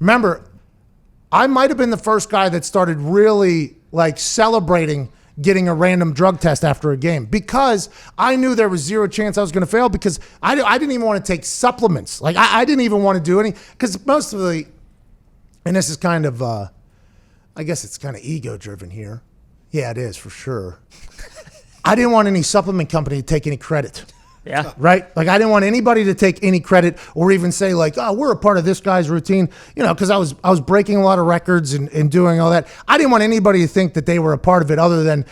remember, I might have been the first guy that started really like celebrating getting a random drug test after a game because I knew there was zero chance I was going to fail because I didn't even want to take supplements. Like I didn't even want to do any because most of the, and this is kind of, I guess it's kind of ego driven here. Yeah, it is for sure. I didn't want any supplement company to take any credit. Yeah. Right? Like I didn't want anybody to take any credit or even say like, oh, we're a part of this guy's routine, because I was breaking a lot of records and doing all that. I didn't want anybody to think that they were a part of it other than,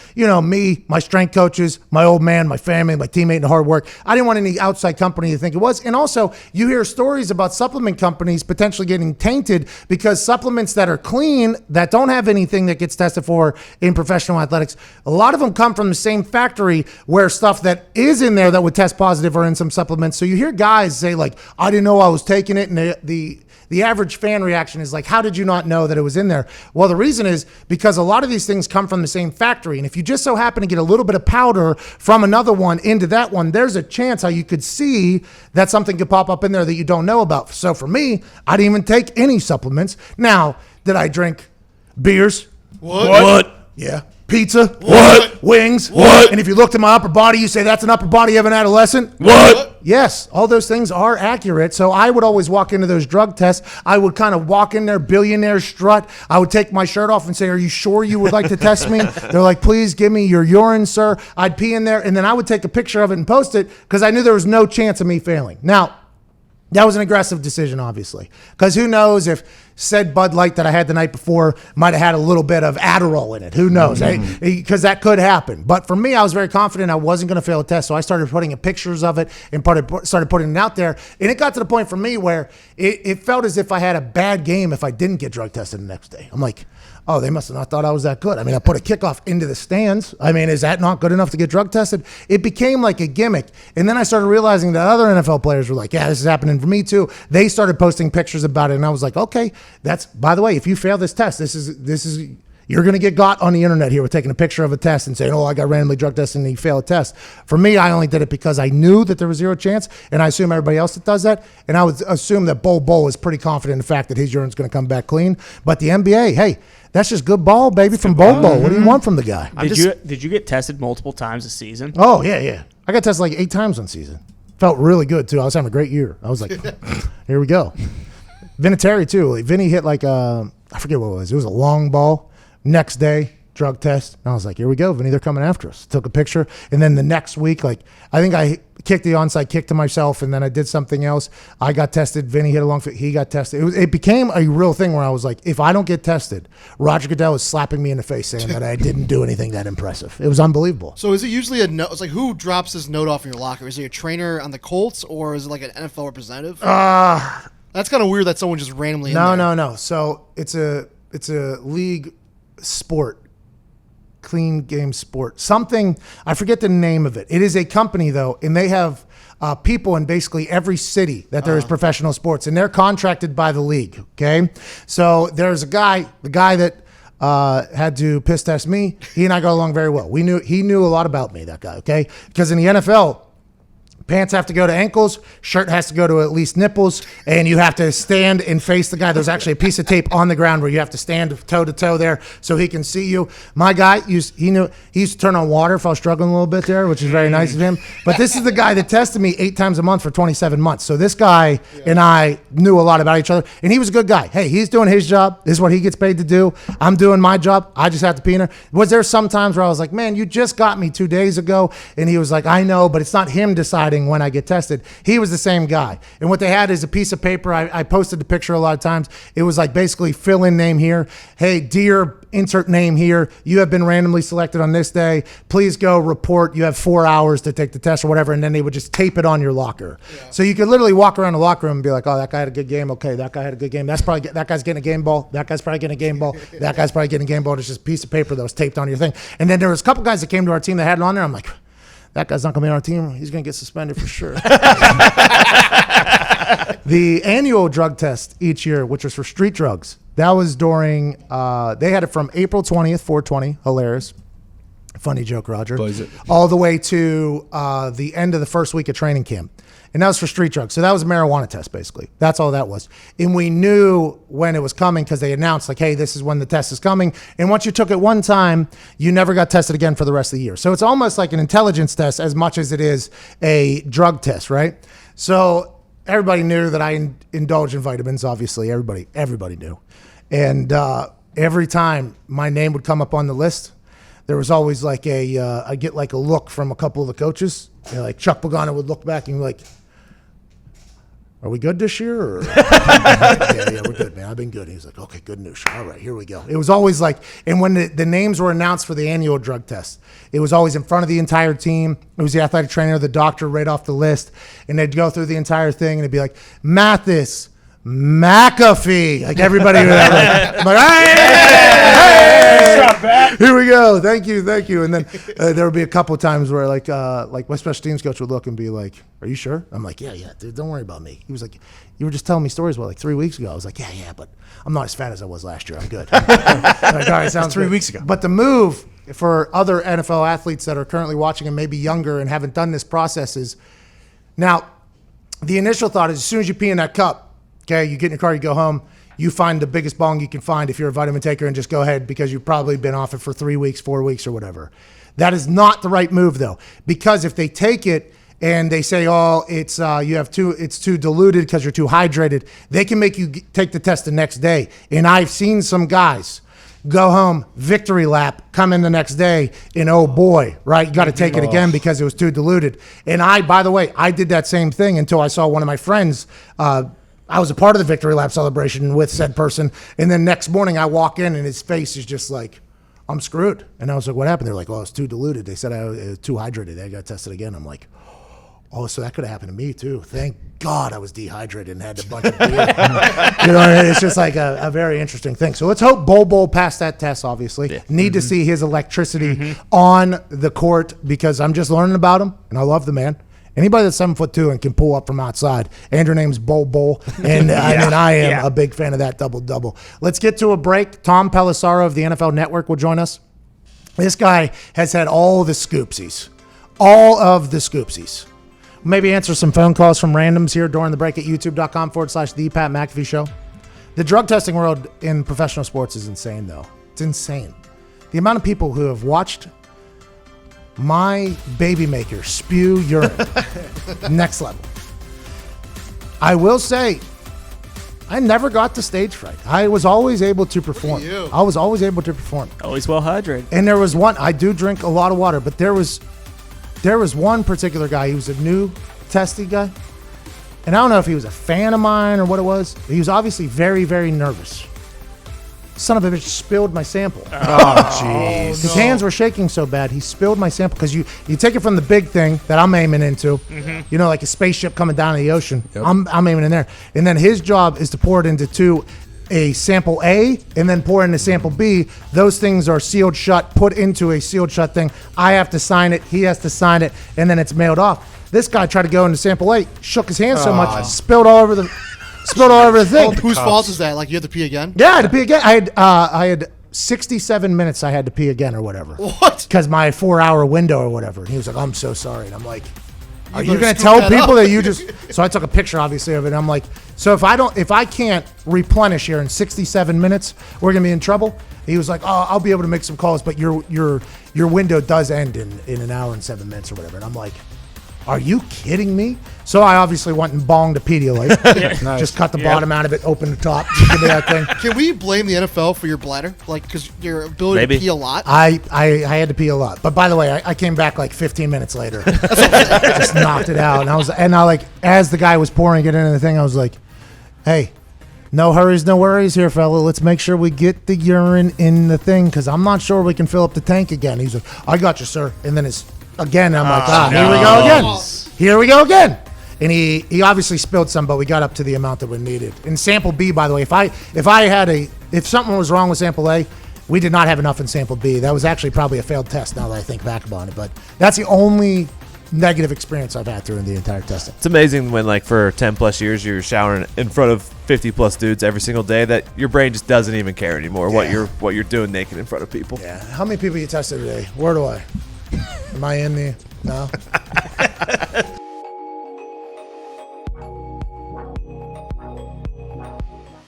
me, my strength coaches, my old man, my family, my teammate, and the hard work. I didn't want any outside company to think it was. And also you hear stories about supplement companies potentially getting tainted because supplements that are clean, that don't have anything that gets tested for in professional athletics, a lot of them come from the same factory where stuff that is in there that would test positive or in some supplements. So you hear guys say like, I didn't know I was taking it. And the average fan reaction is like, how did you not know that it was in there? Well, the reason is because a lot of these things come from the same factory. And if you just so happen to get a little bit of powder from another one into that one, there's a chance how you could see that something could pop up in there that you don't know about. So for me, I didn't even take any supplements. Now, did I drink beers? What? Yeah. Pizza? What? Wings? What? And if you looked at my upper body, you say that's an upper body of an adolescent? What? Yes, all those things are accurate. So I would always walk into those drug tests. I would kind of walk in there, billionaire strut. I would take my shirt off and say, are you sure you would like to test me? They're like, please give me your urine, sir. I'd pee in there. And then I would take a picture of it and post it because I knew there was no chance of me failing. Now, that was an aggressive decision, obviously, because who knows if said Bud Light that I had the night before might have had a little bit of Adderall in it. Who knows? Because that could happen. But for me, I was very confident I wasn't going to fail a test. So I started putting pictures of it and started putting it out there. And it got to the point for me where it felt as if I had a bad game if I didn't get drug tested the next day. I'm like, oh, they must have not thought I was that good. I mean, I put a kickoff into the stands. I mean, is that not good enough to get drug tested? It became like a gimmick. And then I started realizing that other NFL players were like, yeah, this is happening for me too. They started posting pictures about it. And I was like, okay, that's, by the way, if you fail this test, this is, you're going to get got on the internet here with taking a picture of a test and saying, oh, I got randomly drug tested and you failed a test. For me, I only did it because I knew that there was zero chance, and I assume everybody else that does that. And I would assume that Bo is pretty confident in the fact that his urine's going to come back clean. But the NBA, hey, that's just good ball, baby, from Bo. What do you want from the guy? Did you get tested multiple times this season? Oh, yeah. I got tested like 8 times one season. Felt really good, too. I was having a great year. I was like, here we go. Vinatieri, too. Like, Vinny hit like I forget what it was. It was a long ball. Next day, drug test. And I was like, here we go, Vinny, they're coming after us. Took a picture. And then the next week, I think I kicked the onside kick to myself, and then I did something else. I got tested. Vinny hit a long fit. He got tested. It became a real thing where I was like, if I don't get tested, Roger Goodell is slapping me in the face saying that I didn't do anything that impressive. It was unbelievable. So is it usually a note? It's like, who drops this note off in your locker? Is it a trainer on the Colts, or is it like an NFL representative? That's kind of weird that someone just randomly No. So it's a league sport, clean game sport, something, I forget the name of it. It is a company though, and they have people in basically every city that there is professional sports, and they're contracted by the league. Okay, so there's the guy that had to piss test me. He and I got along very well. He knew a lot about me, that guy. Okay, because in the NFL, pants have to go to ankles, shirt has to go to at least nipples, and you have to stand and face the guy. There's actually a piece of tape on the ground where you have to stand toe to toe there so he can see you. My guy, he used to turn on water if I was struggling a little bit there, which is very nice of him. But this is the guy that tested me 8 times a month for 27 months. So this guy and I knew a lot about each other, and he was a good guy. Hey, he's doing his job. This is what he gets paid to do. I'm doing my job. I just have to pee in there. Was there some times where I was like, man, you just got me 2 days ago? And he was like, I know, but it's not him deciding when I get tested. He was the same guy. And what they had is a piece of paper. I posted the picture a lot of times. It was like basically fill in name here. Hey, dear, insert name here. You have been randomly selected on this day. Please go report. You have 4 hours to take the test or whatever. And then they would just tape it on your locker. Yeah. So you could literally walk around the locker room and be like, oh, that guy had a good game. Okay, that guy had a good game. That guy's getting a game ball. That guy's probably getting a game ball. That guy's probably getting a game ball. It's just a piece of paper that was taped on your thing. And then there was a couple guys that came to our team that had it on there. I'm like, that guy's not going to be on our team. He's going to get suspended for sure. The annual drug test each year, which was for street drugs, that was during, they had it from April 20th, 420, hilarious, Funny joke, Roger. But is it- All the way to the end of the first week of training camp. And that was for street drugs. So that was a marijuana test, basically. That's all that was. And we knew when it was coming because they announced, like, hey, this is when the test is coming. And once you took it one time, you never got tested again for the rest of the year. So it's almost like an intelligence test as much as it is a drug test, right? So everybody knew that I indulge in vitamins, obviously. Everybody knew. And every time my name would come up on the list, there was always like I get like a look from a couple of the coaches. You know, like Chuck Pagano would look back and be like, are we good this year? Or? yeah, we're good, man. I've been good. He's like, okay, good news. All right, here we go. It was always like, and when the names were announced for the annual drug test, it was always in front of the entire team. It was the athletic trainer, the doctor right off the list, and they'd go through the entire thing, and it'd be like, Mathis, McAfee. Like everybody would have like, hey, here we go. Thank you. And then there would be a couple of times where like my special teams coach would look and be like, are you sure? I'm like, yeah, dude, don't worry about me. He was like, you were just telling me stories about like 3 weeks ago. I was like, yeah, but I'm not as fat as I was last year. I'm good. Like, all right, sounds 3 good. weeks ago. But the move for other NFL athletes that are currently watching and maybe younger and haven't done this process is, now the initial thought is as soon as you pee in that cup, okay, you get in your car, you go home, you find the biggest bong you can find if you're a vitamin taker and just go ahead because you've probably been off it for 3 weeks, 4 weeks or whatever. That is not the right move though, because if they take it and they say, oh, it's it's too diluted because you're too hydrated, they can make you take the test the next day. And I've seen some guys go home, victory lap, come in the next day, and oh boy, right, you got to take it again because it was too diluted. And by the way, I did that same thing until I saw one of my friends. I was a part of the victory lap celebration with said person, and then next morning I walk in and his face is just like, I'm screwed. And I was like, what happened? They're like, oh, it's too diluted. They said I was too hydrated. I got tested again. I'm like, oh, so that could have happened to me too. Thank God I was dehydrated and had a bunch of beer. You know what I mean? It's just like a very interesting thing. So let's hope Bol passed that test, obviously. Yeah. Need to see his electricity on the court because I'm just learning about him, and I love the man. Anybody that's 7'2" and can pull up from outside. Andrew name's Bol, and I am a big fan of that double-double. Let's get to a break. Tom Pelissaro of the NFL Network will join us. This guy has had all of the scoopsies. Maybe answer some phone calls from randoms here during the break at youtube.com/the Pat McAfee Show. The drug testing world in professional sports is insane, though. It's insane. The amount of people who have watched my baby maker spew urine. Next level. I will say, I never got the stage fright. I was always able to perform. Always well hydrated. And there was one, I do drink a lot of water, but there was one particular guy. He was a new testy guy. And I don't know if he was a fan of mine or what it was. He was obviously very, very nervous. Son of a bitch spilled my sample. Oh, jeez. His hands were shaking so bad, he spilled my sample because you take it from the big thing that I'm aiming into, you know, like a spaceship coming down in the ocean. Yep. I'm aiming in there. And then his job is to pour it into a sample A and then pour into sample B. Those things are sealed shut, put into a sealed shut thing. I have to sign it, he has to sign it, and then it's mailed off. This guy tried to go into sample A, shook his hand so much, spilled all over the thing. Whose fault is that? Like, you have to pee again? Yeah, I had to pee again. I had 67 minutes I had to pee again or whatever. What? Because my 4-hour window or whatever. And he was like, I'm so sorry. And I'm like, are you going to tell people that you just... So I took a picture, obviously, of it. And I'm like, so if I can't replenish here in 67 minutes, we're going to be in trouble. He was like, oh, I'll be able to make some calls, but your window does end in an hour and 7 minutes or whatever. And I'm like, are you kidding me? So I obviously went and bonged a Pedialyte. Nice. Just cut the bottom out of it, open the top, give me that thing. Can we blame the NFL for your bladder? Like, because your ability to pee a lot? I had to pee a lot. But by the way, I came back like 15 minutes later. Just knocked it out. And I like, as the guy was pouring it into the thing, I was like, hey, no hurries, no worries here, fella. Let's make sure we get the urine in the thing because I'm not sure we can fill up the tank again. He's like, I got you, sir. And then again, I'm like, here we go again. Here we go again. And he obviously spilled some, but we got up to the amount that we needed. And sample B, by the way, if something was wrong with sample A, we did not have enough in sample B. That was actually probably a failed test now that I think back about it. But that's the only negative experience I've had during the entire testing. It's amazing when, like, for 10 plus years, you're showering in front of 50 plus dudes every single day that your brain just doesn't even care anymore what you're doing naked in front of people. Yeah. How many people you tested today? Where do I? Am I in the? No.